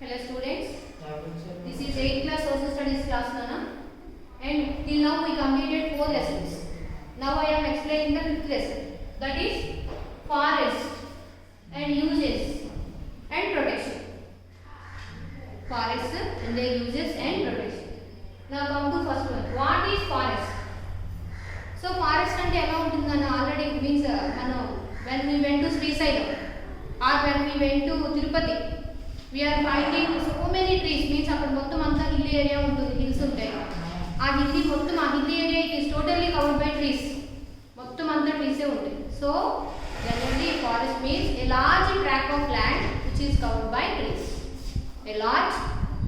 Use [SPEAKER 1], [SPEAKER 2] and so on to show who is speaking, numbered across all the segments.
[SPEAKER 1] Hello students, this is 8th class social studies class Nana, and till now we completed 4 lessons. Now I am explaining the 5th lesson, that is forest and uses and protection. Forest and their uses and protection. Now come to first one. What is forest? So forest ante ela untundana already means when we went to Srisailam or when we went to Tirupati, we are finding so many trees. Means అక్కడ మొత్తం అంతా hill area ఉంటుంది, hills ఉంటాయి. ఆ hill మొత్తం ఆ hill area it is totally covered by trees. మొత్తం అంతా ట్రీసే ఉంటాయి. So generally forest means a large tract of land which is covered by trees. A large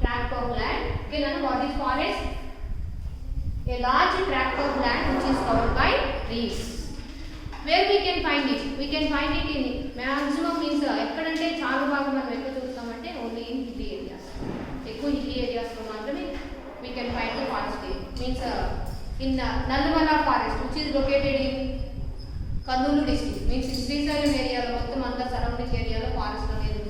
[SPEAKER 1] tract of land. Okay, now what is forest? A large tract of land which is covered by trees. Where we can find it? We can find it in maximum means ekkadante chaala bhagam మనం ఎక్కువ చూస్తామంటే only in hilly areas. ఎక్కువ hilly areas లో మాత్రమే we can find the forest. Means in Nallamala forest which is located in Kannur district. Means in Srisailam area లో మొత్తం అంతా surrounding ఏరియాలో forest అనేది ఉంది.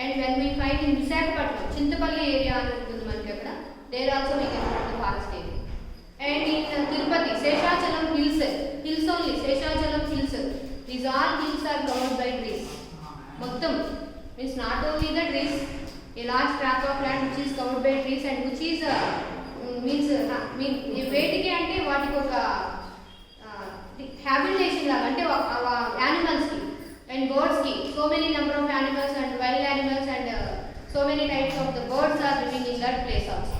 [SPEAKER 1] And when we find in Visakhapatnam, Chintapalli area ఉంటుంది మనకి అక్కడ, there also we can find the forest area. And in Tirupati, Seshachalam hills only, Seshachalam hills. These all hills are covered by trees. మొత్తం means not only the trees, a large tract of land which is covered by trees and which is వేటికి అంటే వాటికి ఒక habitation లాగా అంటే animals కి and birds ki so many number of animals and wild animals and so many types of the birds are living in that place also.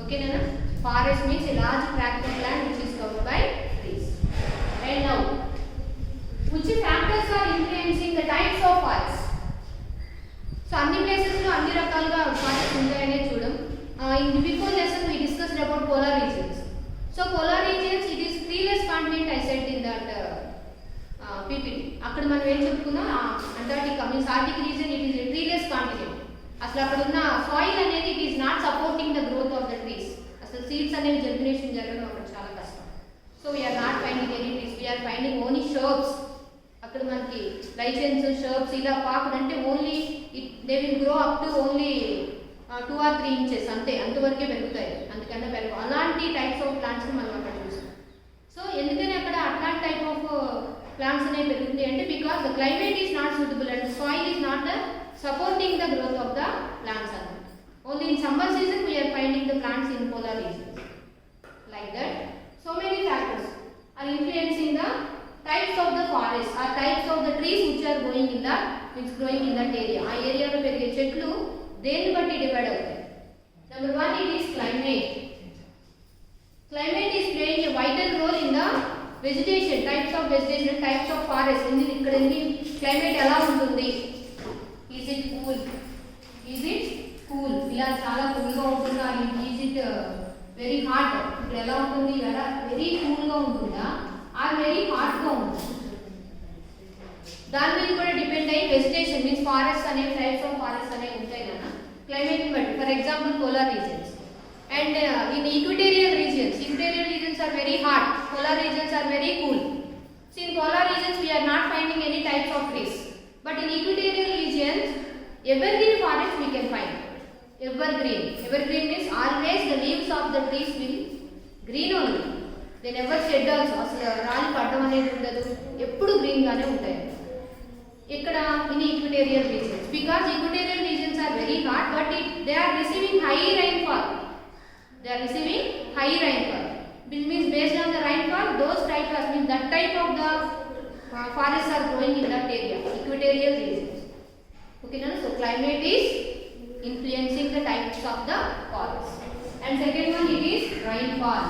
[SPEAKER 1] Okay nana, forest means a large tract of land which is covered by trees. And now which factors are influencing the types of forest? So anni places lo anni rakaluga forest undayane chudam. In the before lesson we discussed about polar regions. So polar regions it is treeless continent I said in that PPT. అక్కడ మనం ఏం చెప్పుకున్నాం, Antarctica means arctic region it is a treeless continent. అసలు అక్కడ ఉన్న soil అనేది it is not supporting the growth of the trees. అసలు seeds అనేవి జర్మినేషన్ జరగడం అక్కడ చాలా కష్టం. So we're not finding any trees, we're finding only shrubs. అక్కడ మనకి లైచెన్స్ షర్బ్స్ ఇలా పాకుడంటే only they will grow up to only 2 or 3 inches అంతే, అంతవరకే పెరుగుతాయి, అందుకన్నా పెరుగు. అలాంటి టైప్స్ ఆఫ్ ప్లాంట్స్ మనం అక్కడ చూస్తాం. సో ఎందుకని అక్కడ అట్లాంటి టైప్ ఆఫ్ plants అనేవి పెరుగుతాయి అంటే because the climate is not suitable and the soil is not supporting the growth of the plants. Only in summer season we are finding the plants in polar regions. Like that, so many factors are influencing the types of the forest or types of the trees which are growing in that area. ఆ ఏరియాలో పెరిగే చెట్లు దేన్ని బట్టి divide అవుతాయి. Number 1 it is climate. Climate is playing a vital role in the vegetation, types of vegetation, types of forest. ఇక్కడ climate ఎలా ఉంటుంది, ఈజ్ ఇట్ కూల్, ఇలా చాలా కూల్గా ఉంటుందా, ఈజ్ ఇట్ వెరీ హాట్, ఇప్పుడు ఎలా ఉంటుంది, ఇలా వెరీ కూల్గా ఉంటుందా ఆర్ వెరీ హాట్గా ఉంటుంది, దాని మీద కూడా డిపెండ్ అయ్యి వెజిటేషన్ మీన్స్ ఫారెస్ట్ అనేవి టైప్స్ ఆఫ్ ఫారెస్ట్ అనేవి ఉంటాయి కదా క్లైమేట్ని బట్టి. For example polar reasons. And in equatorial regions are very hot, polar regions are very cool. So in polar regions we are not finding any types of trees, but in equatorial regions evergreen forest we can find. Evergreen means always the leaves of the trees will green only, they never shed also. అసలు రాలి పడడం అనేది ఉండదు, ఎప్పుడు green గానే ఉంటాయి. ఇక్కడ in equatorial regions because equatorial regions are very hot but they are receiving high rainfall. Which means based on the rainfall, those types means that type of the forests are growing in that area, equatorial regions. Okay, now so climate is influencing the types of the forests. And second one it is rainfall.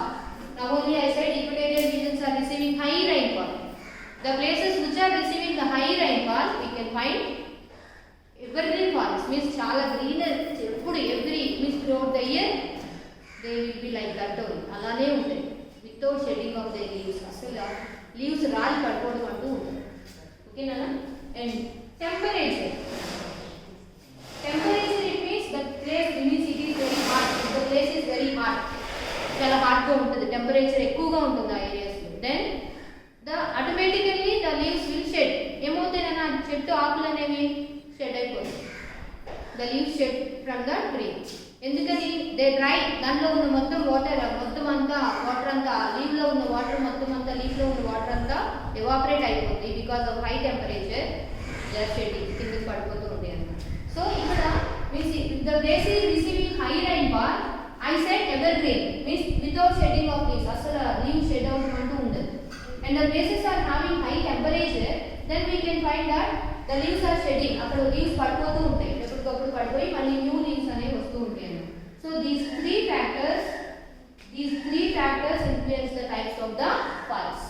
[SPEAKER 1] Now only I said equatorial regions are receiving high rainfall. The places which are receiving the high rainfall we can find evergreen forests means chala greener eppudu every means throughout the year they will be like that only, అలానే ఉంటాయి without shedding of their leaves. అసలు leaves రాలి పడిపోవడం అంటూ ఉంటుంది. ఓకేనా. And temperature it means the place means it is very hot, the place is very hot, చాలా హాట్గా ఉంటుంది, టెంపరేచర్ ఎక్కువగా ఉంటుంది ఆ ఏరియాస్లో. Then automatically the leaves will shed. ఏమవుతాయి చెట్టు ఆకులు అనేవి షెడ్ అయిపోతాయి. the leaves shed from the tree. ఎందుకని దే డ్రై, దాంట్లో ఉన్న మొత్తం వాటర్ అంతా లీవ్ లో ఉన్న వాటర్ లీవ్ లో ఉన్న వాటర్ అంతా ఎవాపరేట్ అయిపోతుంది because of high temperature. They are shedding, కిందకి పడిపోతూ ఉంటాయి అన్నమాట. సో ఇక్కడ the place is receiving high rainfall. I said evergreen means without shedding of leaves, asala leaves shed out antu undadu. And the places are having high temperature, then we can find that the leaves are shedding. Akkada leaves పడిపోతూ ఉంటాయి, ఎప్పటికప్పుడు పడిపోయి మళ్ళీ new leaves అనేవి వస్తూ ఉంటాయి. So these three factors influence the types of the forest.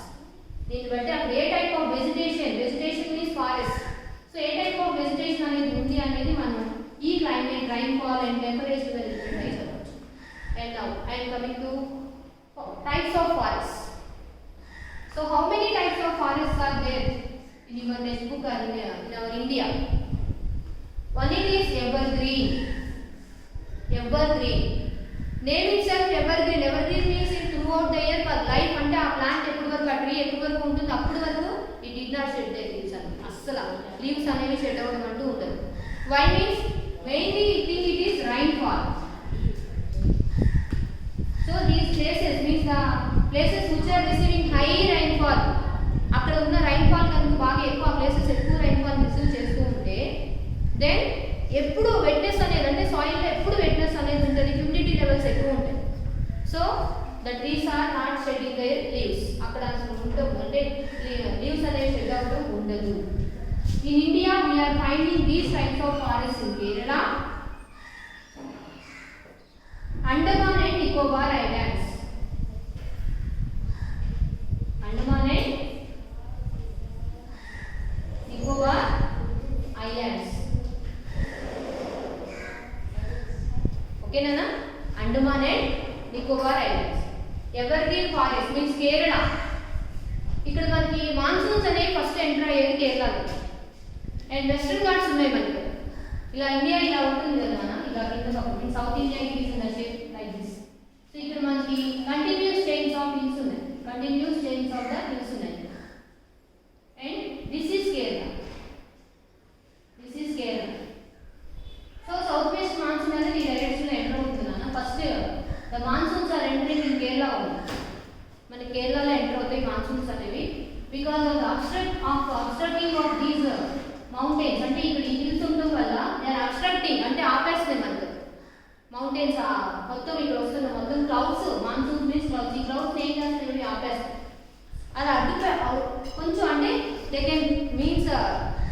[SPEAKER 1] దీన్ని బట్టి అక్కడ ఏ type of vegetation means forest. So ఏ టైప్ ఆఫ్ వెజిటేషన్ అనేది ఉంది అనేది మనం ఈ క్లైమేట్, రైన్ఫాల్ అండ్ టెంపరేచర్ మీద డిపెండ్ అయి చెప్పవచ్చు. And now I am coming to types of forest. So how many types of forest are there in your textbook or in our India? One it is evergreen. Name itself evergreen. Evergreen means it throughout the year for life. అంటే ఆ plant ఎప్పుడు వరకు, ఆ tree ఎప్పుడు వరకు ఉంటుంది, అప్పుడు వరకు it did not shed their leaves అని అస్సలు లీవ్స్ అనేవి షెడ్ అవ్వడం అంటూ ఉండదు. Why means mainly it is rainfall. So these places means the places which are receiving high rainfall, అక్కడ ఉన్న రైన్ఫాల్ కనుక బాగా ఎక్కువ, ఆ ప్లేసెస్ ఎక్కువ రైన్ఫాల్ రిసీవ్ చేస్తూ ఉంటే దెన్ ఎప్పుడు వెట్నెస్ అనేది, అంటే సాయిల్లో ఎప్పుడు వెట్నెస్ అనేది ఉంటుంది, హ్యూమిడిటీ లెవెల్స్ ఎక్కువ ఉంటాయి. So the trees are not shedding their leaves, అక్కడ అసలు ఉండవు, అంటే లీవ్స్ అనేవి షెడ్ అవ్వడం ఉండదు. In India we are finding these types of forest in Kerala, Andaman and Nicobar islands. Andaman and Nicobar Islands. Okay nana, Andaman and Nicobar Islands. Evergreen forest means Kerala. ఇక్కడ మనకి monsoons అనేవి ఫస్ట్ ఎంటర్ అయ్యేది కేరళలో. అండ్ వెస్టర్న్ ఘాట్స్ ఉన్నాయి మనకి. ఇలా ఇండియా ఇలా ఉంటుంది కదా మన, ఇలా కింద పక్కన south India it is in the shape like this. So ఇక్కడ మనకి కంటిన్యూస్ చైన్స్ ఆఫ్ హిల్స్ ఉన్నాయి, and this is Kerala. So southwest monsoon అనేది ఈ డైరెక్షన్ లో ఎంటర్ అవుతుందన్న. First the monsoons are entering in Kerala only. మన కేరళలో enter అవుతాయి మాన్సూన్స్ అనేవి because of the obstructing of these mountains. అంటే ఇక్కడ ఈ హిల్స్ ఉండడం వల్ల they are obstructing, అంటే ఆపేస్తాయి మనకు మౌంటైన్స్ మొత్తం ఇక్కడ వస్తున్న మొత్తం క్లౌడ్స్. మాన్సూన్ మీన్స్ క్లౌడ్స్, ఈ క్లౌడ్స్ ఏం చేస్తాయి, ఆపేస్తాయి. అలా అడ్డుపై కొంచెం అంటే దే కెన్ మీన్స్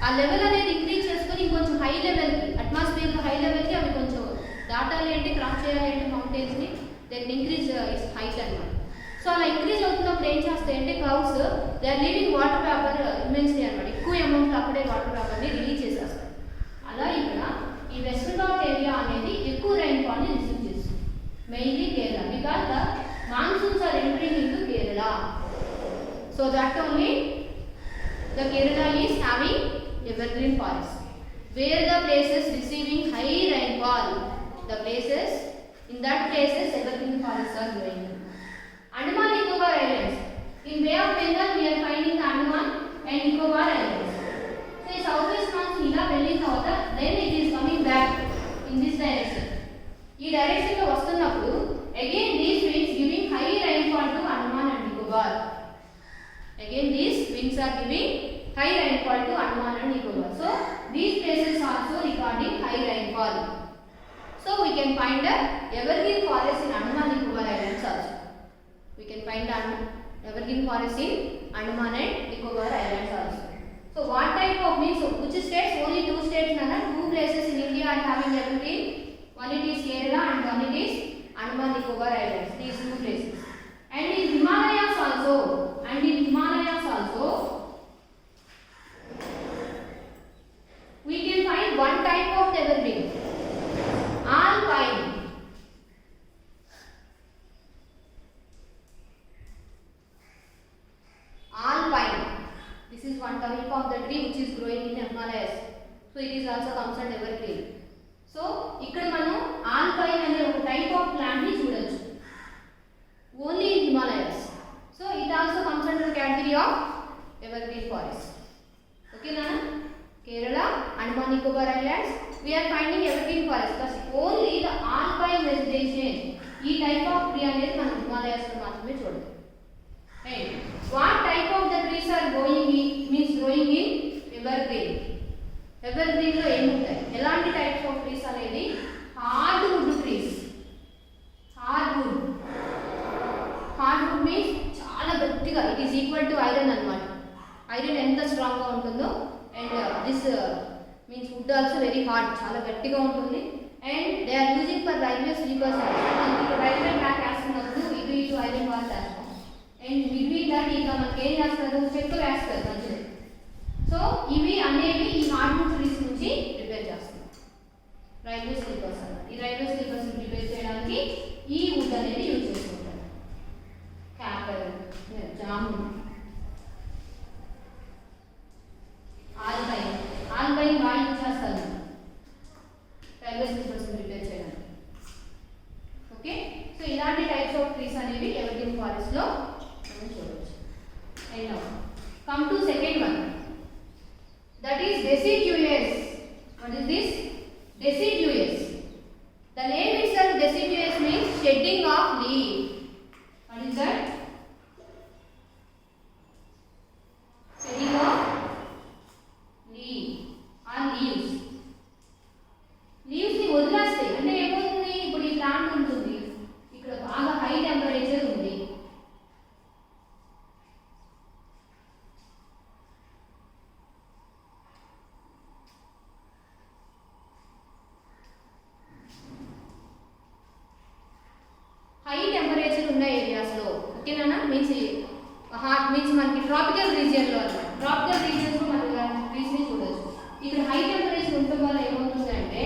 [SPEAKER 1] ఆ లెవెల్ అనేది ఇంక్రీజ్ చేసుకొని కొంచెం హై లెవెల్కి, అట్మాస్ఫియర్ హై లెవెల్కి అవి కొంచెం దాటాలి అంటే, క్రాస్ చేయాలి అంటే మౌంటైన్స్ని they can increase its height అనమాట. సో అలా ఇంక్రీజ్ అవుతున్నప్పుడు ఏం చేస్తాయి అంటే clouds they are leaving water vapour immensely అనమాట, ఎక్కువ అమౌంట్లో అప్పుడే వాటర్ వేపర్ని రిలీజ్ చేసేస్తాయి. అలా ఇక్కడ ఈ వెస్టర్న్ ఘాట్ ఏరియా అనేది ఎక్కువ రైన్ఫాల్ని రిసీవ్ చేస్తుంది, mainly Kerala, because the monsoons are entering into Kerala. So that only the Kerala is having evergreen forest. Where the places receiving high rainfall, the places in that places evergreen forests are growing. Andaman Nicobar Islands. In Bay of Bengal we are finding the Andaman and Nicobar Islands. So in southwest monsoon ila velli tavata, then it is coming back in this direction. Ee direction lo vastunnappudu again these winds giving high rainfall to Andaman and Nicobar. Again these winds are giving high rainfall to Andaman and Nicobar. So these places also recording high rainfall. So we can find the evergreen forest in Andaman and Nicobar Islands also. We can find the evergreen forest in Andaman and Nicobar Islands also. So what type of means, which states? Only two states nana, two places in India are having evergreen. One it is Kerala and one it is Andaman and Nicobar Islands. These two places. And in Himalayas also, we can find one type of evergreen, alpine. This is one type of the tree which is growing in Himalayas. So it is also considered evergreen. So ఇక్కడ మనం alpine అనే ఒక type of plant ని చూడొచ్చు only in Himalayas. So it also comes under the category of evergreen. evergreen forest. Only the alpine vegetation. ఈ type of tree అనేది మనం హిమాలయాస్ లో మాత్రమే చూడొచ్చు. Right. What type of the trees are growing in evergreen. evergreen లో ఏముంటాయి, ఎలాంటి types of trees అనేది హార్డ్వుడ్ ట్రీస్. హార్డ్వుడ్ మీన్స్ చాలా గట్టిగా, it is equal to iron అన్నమాట. ఐరన్ ఎంత స్ట్రాంగ్ గా ఉంటుందో, and this means wood also very hard, చాలా గట్టిగా ఉంటుంది. And they are using for railway sleepers. Railway track వేస్తున్నప్పుడు ఇటు ఐరన్ బాల్స్ వేస్తాం. అండ్ బిట్వీన్ దట్ ఇక మనకి ఏం చేస్తారు, చెక్క వేస్తారు మధ్యలో. సో ఇవి అనేవి ఈ హార్డ్వుడ్ ట్రీస్ నుంచి ప్రిపేర్ చేస్తాం రైల్వే స్లీపర్స్ అన్నమాట. ఈ రైల్వే స్లీపర్స్ ప్రిపేర్ చేయడానికి ఈ వుడ్ అనేది యూజ్ చేసుకుంటారు. క్యాపర్, జామున్, ఆల్పైన్ బాగా యూజ్ చేస్తారు రైల్వే స్లీపర్స్ ప్రిపేర్ చేయడానికి. ఓకే, సో ఇలాంటి టైప్స్ ఆఫ్ ట్రీస్ అనేవి ఎవర్గ్రీన్ ఫారెస్ట్ లో మనం చూడవచ్చు. And now come to second one, that is deciduous. What is this? Deciduous. The name itself deciduous means shedding of leaf. What is that? Shedding of leaf or leaves. Leaves ని వదిలేస్తాయి అంటే ఏమవుతుంది, ఇప్పుడు ఈ plant ఉంటుంది, ఇక్కడ బాగా high temperature ఉంది, high temperature ఉన్న ఏరియాస్ లో, ఓకేనా, మీన్స్ మనకి ట్రాపికల్ రీజియన్ లో అన్నమాట. ట్రాపికల్ రీజియన్స్ లో మనం ఇలాంటి ట్రీస్ ని చూడొచ్చు. ఇక్కడ హై టెంపరేచర్ ఉండడం వల్ల ఏమవుతుందంటే,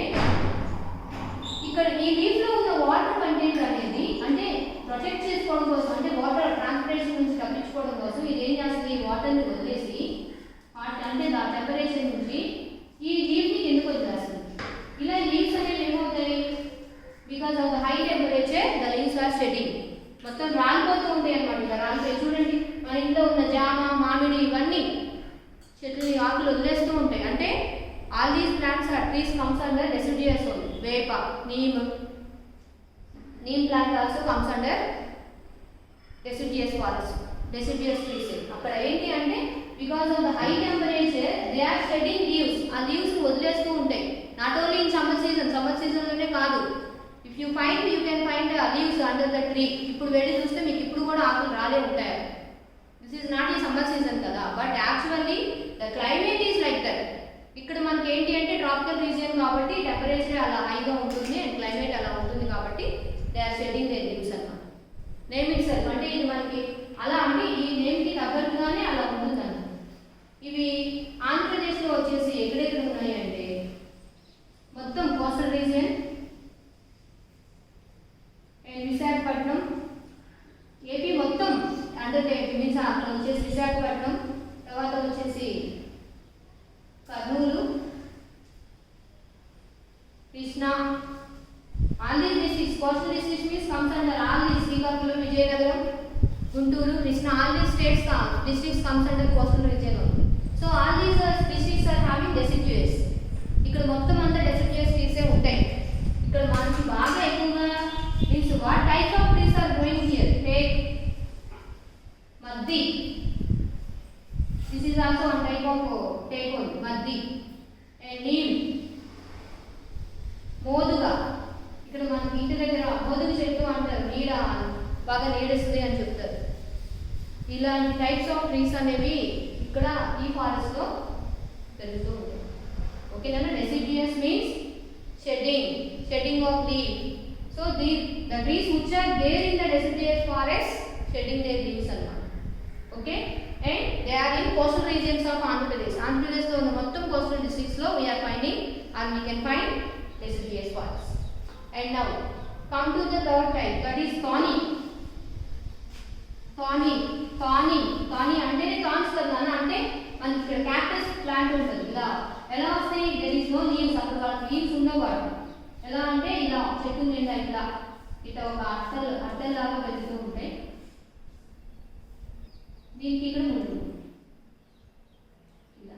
[SPEAKER 1] ఇక్కడ ఈ లీఫ్ లో ఉన్న వాటర్ కంటెంట్ అనేది అంటే ప్రొటెక్ట్ చేసుకోవడం కోసం, అంటే వాటర్ ట్రాన్స్పిరేషన్ నుంచి తప్పించుకోవడం కోసం ఇది ఏం చేస్తుంది, ఈ వాటర్ ని వదిలేసి అంటే ఆ టెంపరేచర్ నుంచి ఈ లీఫ్ ని కిందకు వదిలేస్తుంది. ఇలా లీవ్స్ అనేవి ఏమవుతాయి, because of the high temperature the leaves are shedding. మొత్తం రాలిపోతూ ఉంటాయి అన్నమాట. ఇలా రాలిపోయి చూడండి, మన ఇంట్లో ఉన్న జామ, మామిడి ఇవన్నీ చెట్లు ఆకులు వదిలేస్తూ ఉంటాయి. అంటే all these plants are trees comes under deciduous only. వేప, neem plant also comes under deciduous forest, deciduous trees. అక్కడ ఏంటి అంటే because of the high temperature they are shedding leaves. ఆ లీవ్స్ వదిలేస్తూ ఉంటాయి. Not only in summer season లోనే కాదు. If you can find leaves under the tree. ఇప్పుడు వెళ్ళి చూస్తే మీకు ఇప్పుడు కూడా ఆకులు రాలే ఉంటాయి. దిస్ ఈజ్ నాట్ ఈ సమ్మర్ సీజన్ కదా, but actually the climate is like that. ఇక్కడ మనకి ఏంటి అంటే ట్రాపికల్ రీజియన్ కాబట్టి టెంపరేచర్ అలా హైగా ఉంటుంది అండ్ క్లైమేట్ అలా ఉంటుంది కాబట్టి they are shedding their leaves అన్నమాట. నేమ్ ఇట్ సెల్ఫ్ అంటే ఇది మనకి అలా అంటే ఈ నేమ్కి తగ్గట్టుగానే అలా ఉంటుందన్నమాట. ఇవి ఆంధ్రప్రదేశ్లో వచ్చేసి ఎక్కడెక్కడ ఉన్నాయి అంటే మొత్తం coastal region and Visakhapatnam, AP మొత్తం అండర్ మీన్స్ అక్కడ వచ్చేసి విశాఖపట్నం, తర్వాత వచ్చేసి Kurnool, Krishna, all these districts. Coastal districts means comes under all these. Srikakulam, Vizianagaram, Guntur, Krishna, all these states districts comes under coastal region. So all these districts are having deciduous. ఇక్కడ మొత్తం అంతా deciduous ట్రీసే ఉంటాయి. ఇక్కడ మనకి బాగా ఎక్కువగా means what types of trees are growing here, teak, మద్ది. This is also one type of teak only, మద్ది. అండ్ నీమ్, మోదుగా. ఇక్కడ మనకి ఇంటి దగ్గర మోదుగ చెట్టు అంటారు, నీడ బాగా నీడేస్తుంది అని చెప్తారు. ఇలాంటి టైప్స్ ఆఫ్ ట్రీస్ అనేవి ఇక్కడ ఈ ఫారెస్ట్ లో పెరుగుతూ ఉంటాయి. ఓకేనా, deciduous means shedding of leave. So the trees which are there in the deciduous forest shedding their leaves అన్నమాట. Okay, and they are in coastal regions of Andhra Pradesh. Andhra Pradesh లో ఉన్న మొత్తం coastal districts లో we are finding or we can find deciduous forest. And now come to the third type, that is thorny. Thorny అంటేనే thorns కదా, అంటే మనకి ఇక్కడ cactus plant ఉంటుంది. ఇలా ఎలా వస్తాయి, there is no leaves, అక్కడ వాళ్ళకి లీవ్స్ ఉండవు. ఎలా అంటే ఇలా చెట్టు నిండా ఇట్లా ఒక అట్టల్లాగా పెరుగుతూ ఉంటాయి. దీనికి ఇక్కడ ఉంటుంది ఇలా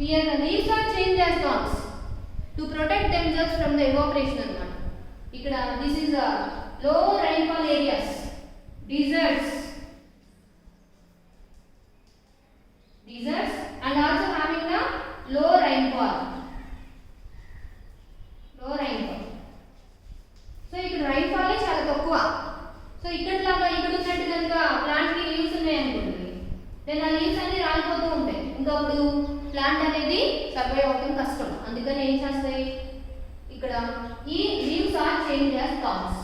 [SPEAKER 1] Here the leaves are changed as thorns to protect themselves from the evaporation అన్నమాట. ఇక్కడ this is a low rainfall areas, deserts and also having the low rainfall. So ఇక్కడ రైన్ఫాల్ చాలా తక్కువ. సో ఇక్కడలాగా ఇక్కడ ఉన్నట్టు కనుక ప్లాంట్ కి లీవ్స్ ఉన్నాయి అనుకోండి, దెన్ ఆ లీవ్స్ అన్ని రాలిపోతూ ఉంటాయి. ఇంకా అప్పుడు ప్లాంట్ అనేది సర్వైవ్ అవడం కష్టం. అందుకని ఏం చేస్తాయి, ఇక్కడ ఈ leaves are change as thorns.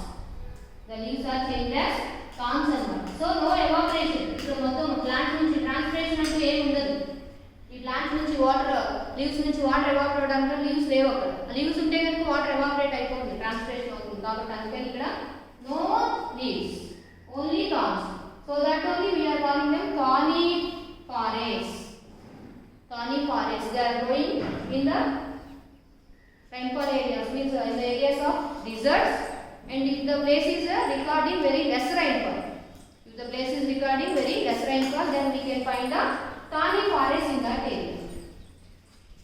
[SPEAKER 1] The leaves are change as thorns అన్నమాట. So no evaporation. ఇక్కడ మొత్తం ప్లాంట్ నుంచి ట్రాన్స్పిరేషన్ అంటూ ఏమి ఉండదు. ఈ ప్లాంట్ నుంచి వాటర్, లీవ్స్ నుంచి వాటర్ ఎవాపరేట్ అంటే లీవ్స్ లేవు అక్కడ. లీవ్స్ ఉంటే కనుక వాటర్ ఎవాపరేట్ అయిపోతుంది, ట్రాన్స్పిరేషన్ అవుతుంది. కాబట్టి అందుకని ఇక్కడ no leaves, only thorns. So that only we are calling them coniferous. Coniferous, they are growing in the rainfall areas, means in the areas of deserts, and if the place is recording very less rainfall, if the place is recording very less rainfall, then we can find the coniferous in that area.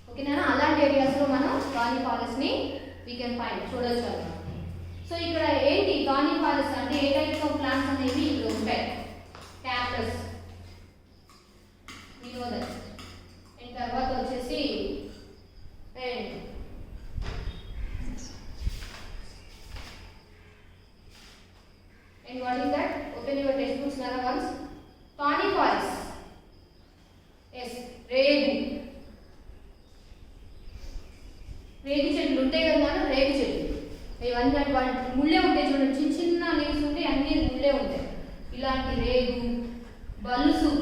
[SPEAKER 1] Okay na, అలాంటి areas లో మనం coniferous ని we can find చూడొచ్చు అన్నమాట. So ఇక్కడ ఏంటి coniferous అంటే ఏ types of plants అనేవి ఇక్కడ ఉంటాయి. Cactus, we know that. And తర్వాత వచ్చేసి and what is that? Open your textbooks now once. Coniferous. Yes, రేగు. రేగు చెట్లు ఉంటాయి కదా, రేగు చెట్లు. ఇవన్నీ ముళ్ళే ఉంటాయి చూడండి, చిన్న చిన్న లీవ్స్ ఉంటాయి, అన్ని ముళ్ళే ఉంటాయి. ఇలాంటి రేగు, Balusu,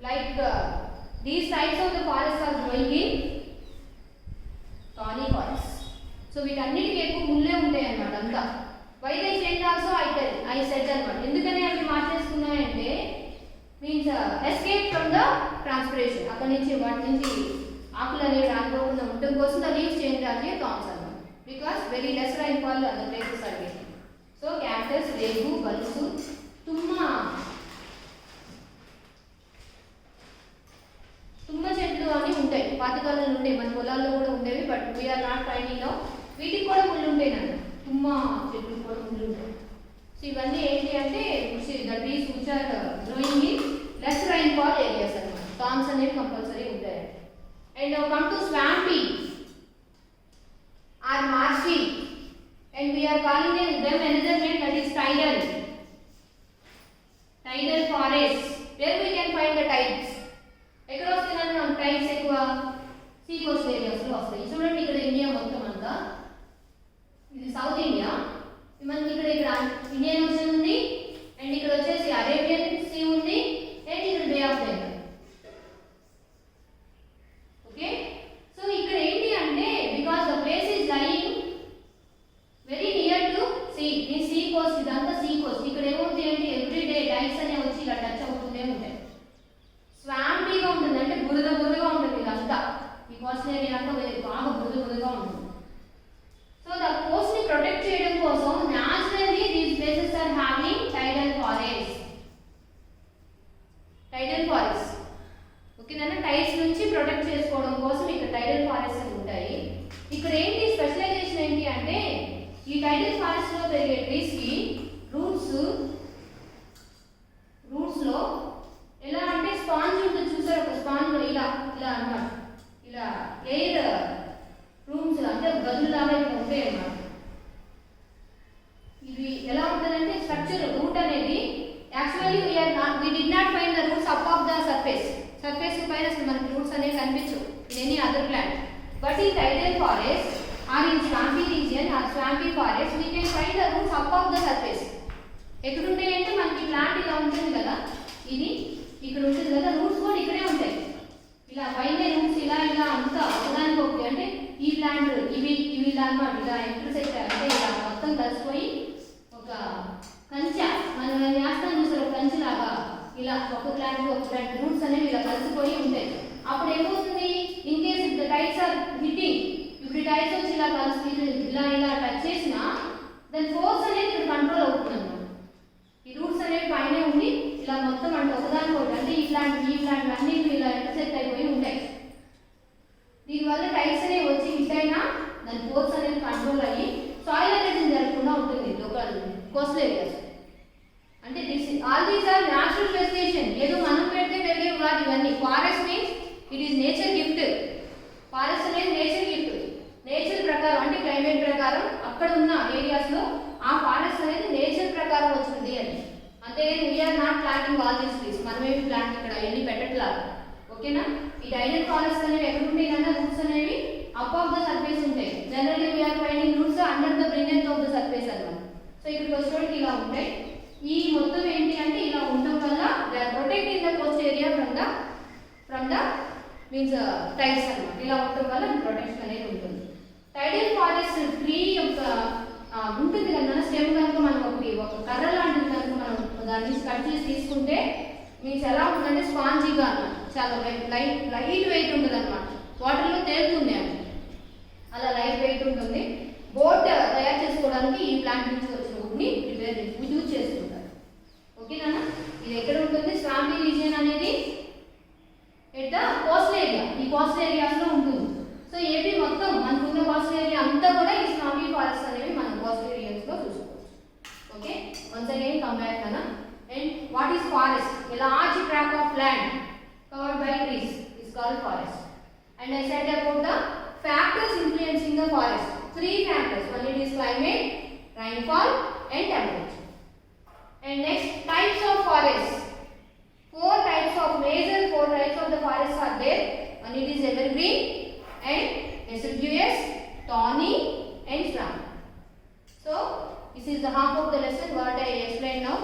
[SPEAKER 1] like these types of the forests are growing in coniferous. So వీటన్నిటికీ ఎక్కువ ముళ్ళే ఉంటాయి అన్నమాట అంతా. Why they change also I said అన్నమాట. ఎందుకని అవి మార్చేసుకున్నాయంటే means escape from the transpiration. అక్కడి నుంచి వాటి నుంచి ఆకులు అనేవి రాకపోకుండా ఉండడం కోసం ద లీవ్స్ చేంజ్ అంటే థార్న్స్ అన్నమాట. Because very less rainfall the places are getting. So cactus, రేగు, బలుసు, తుమ్మ చెట్లు అని ఉంటాయి. పాతకాలంలో ఉండే మన పొలాల్లో కూడా ఉండేవి, but we are not finding now. వీటికి కూడా ముళ్ళు ఉంటాయి నాన్న, తుమ్మ చెట్లు కూడా ముళ్ళు ఉంటాయి. సో ఇవన్నీ ఏంటి అంటే the trees which are growing in less rainfall areas అన్నమాట. థార్న్స్ అనేవి కంపల్సరీ ఉంటాయి. And come to swampy or marshy, and we're calling them another name, that is tidal forest. Where we can find the tides? ఎక్కడ వస్తున్నాయి మనం tides? ఎక్కువ sea coast areas లో వస్తాయి. చూడండి ఇక్కడ ఇండియా మొత్తం అంతా, ఇది సౌత్ ఇండియా. మనకి ఇక్కడ ఇండియన్ ఓషన్ ఉంది, అండ్ ఇక్కడ వచ్చేసి అరేబియన్ సీ ఉంది, అండ్ ఇక్కడ bay of Bengal. Okay, so ఇక్కడ ఏంటి అంటే because the place is lying very near to sea, ఈ సీ కోస్ట్, ఇదంతా సీ కోస్ట్. ఇక్కడ ఏమవుతుంది అంటే ఎవ్రీ డే టైడ్స్ అనేవి వచ్చి ఇలా టచ్ అవుతూనే ఉంటాయి. స్వాంపీగా ఉంటుంది, అంటే బురదగా ఉంటుంది ఇదంతా. ఈ కోస్టల్ ఏరియా అంతా బాగా బురదగా ఉంటుంది. సో ద కోస్ట్ ని ప్రొటెక్ట్ చేయడం కోసం naturally these places are having tidal forest. ఓకేనా, టైడ్స్ నుంచి ప్రొటెక్ట్ చేసుకోవడం కోసం ఇక్కడ టైడల్ ఫారెస్ట్ అని ఉంటాయి. ఇక్కడ ఏంటి స్పెషలైజేషన్ ఏంటి అంటే ఈ టైడల్ ఫారెస్ట్ లో పెరిగే ట్రీస్ కి రూట్స్ లో ఎలా అంటే స్పాంజ్ ఉంటుంది చూసారు, ఒక స్పాంజ్ లో ఇలా అన్నమాట, ఇలా ఎయిర్ రూమ్స్ అంటే గదుల్లాగా ఇక్కడ ఉంటాయి అన్నమాట. ఇవి ఎలా ఉంటుందంటే స్ట్రక్చర్, రూట్ అనేది actually we did not find the roots up of the surface పైన అసలు మనకి రూట్స్ అనేవి కనిపించవు in any other plant, but in tidal forest or in swampy region or swampy forest we can find the roots up of the surface. ఎక్కడ ఉంటాయి అంటే మనకి plant ఇలా ఉంటుంది కదా, ఇది ఇక్కడ ఉంటుంది కదా, రూట్స్ కూడా ఇక్కడే ఉంటాయి. ఇలా పైన రూట్స్ ఇలా అంతా ఒకదానికి ఒకటి, అంటే ఈ ప్లాంట్ ఇవి ఇలా అన్నమాట, ఇలా ఎక్సర్సైజ్ అంటే ఇలా మొత్తం కలిసిపోయి ఒక కంచె, మనం వేస్తాం చూసారు కంచెలాగా, ఇలా ఒక ప్లాంట్ రూట్స్ అనేవి ఇలా కలిసిపోయి ఉంటాయి. అప్పుడు ఏమవుతుంది, in case if the tides are hitting, ఇప్పుడు టైడ్స్ వచ్చి ఇలా కలిసి ఇలా టచ్ చేసినా దాని ఫోర్స్ అనేది ఇక్కడ కంట్రోల్ అవుతుంది అన్నమాట. ఈ రూట్స్ అనేవి పైన ఉండి ఇలా మొత్తం అంటే ఒకదానికి ఒకటి, అంటే ఈ ప్లాంట్ అన్నీ ఇలా ఇంటర్సెక్ట్ అయిపోయి ఉంటాయి. దీనివల్ల టైల్స్ అనేవి వచ్చి హిట్ అయినా దాని ఫోర్స్ అనేది కంట్రోల్ అయ్యి సాయిల్ ఎరోజన్ జరగకుండా ఉంటుంది లోకల్ కోస్టల్ ఏరియాస్. అంటే all these are natural vegetation. ఏదో మనం పెడితే పెరిగే కాదు ఇవన్నీ. Forest means it is nature gift. Forest అనేది నేచర్ గిఫ్ట్. నేచర్ ప్రకారం అంటే క్లైమేట్ ప్రకారం అక్కడ ఉన్న ఏరియాస్లో ఆ ఫారెస్ట్ అనేది నేచర్ ప్రకారం వచ్చింది అని. అంతేగాని we are not planting all these trees. మనమేమి ప్లాంట్ ఇక్కడ ఎన్ని పెట్టట్లేదు. ఓకేనా? ఈ డైనల్ ఫారెస్ట్ అనేవి ఎక్కడ ఉంటాయి కన్నా రూట్స్ అనేవి అప్ ఆఫ్ ద సర్ఫేస్ ఉంటాయి. Generally we're finding roots under the beneath of the surface అన్నమాట. సో ఇక్కడికి వచ్చేటికి ఇలా ఉంటాయి. ఈ మొత్తం ఏంటి అంటే ఇలా ఉండడం వల్ల they are protecting the coast area from the means tides అన్నమాట. ఇలా ఉండడం వల్ల ప్రొటెక్షన్ అనేది ఉంటుంది. టైడల్ ఫారెస్ట్ ట్రీ యొక్క ఉంటుంది కదా స్టెమ్ కనుక మనం ఒక కర్ర లాంటిది కనుక మనం దాన్ని కట్ చేసి తీసుకుంటే మీన్స్ ఎలా ఉంటుందంటే స్పాంజీగా అన్నమాట. చాలా లైట్ వెయిట్ ఉంటుంది అన్నమాట. వాటర్లో తేలుతుంది అని అలా లైట్ వెయిట్ ఉంటుంది. బోట్ తయారు చేసుకోవడానికి ఈ ప్లాంట్ నుంచి వచ్చిన వుడ్ని యూజ్ చేసుకుంటారు. ఓకేనా? ఇది ఎక్కడ ఉంటుంది? స్వాంపీ రీజియన్ అనేది ఎట్ ద కోస్టల్ ఏరియా. ఈ కోస్టల్ ఏరియాస్లో ఉంటుంది. సో ఏపీ మొత్తం మనకున్న కోస్టల్ ఏరియా అంతా కూడా ఈ స్వాంపీ ఫారెస్ట్ అనేవి మనం కోస్టల్ ఏరియాస్లో చూసుకోవచ్చు. Okay, once again come back కదా. And what is forest? A large tract of land covered by trees is called forest. And I said about the factors influencing the forest. 3 factors. One it is climate, rainfall and temperature. And next, types of forest. 4 types of the forests are there. One it is evergreen and deciduous, thorny and swamp. So this is the half of the lesson what I explained now.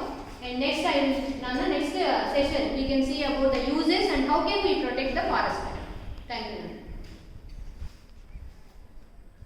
[SPEAKER 1] And next session we can see about the uses and how can we protect the forest.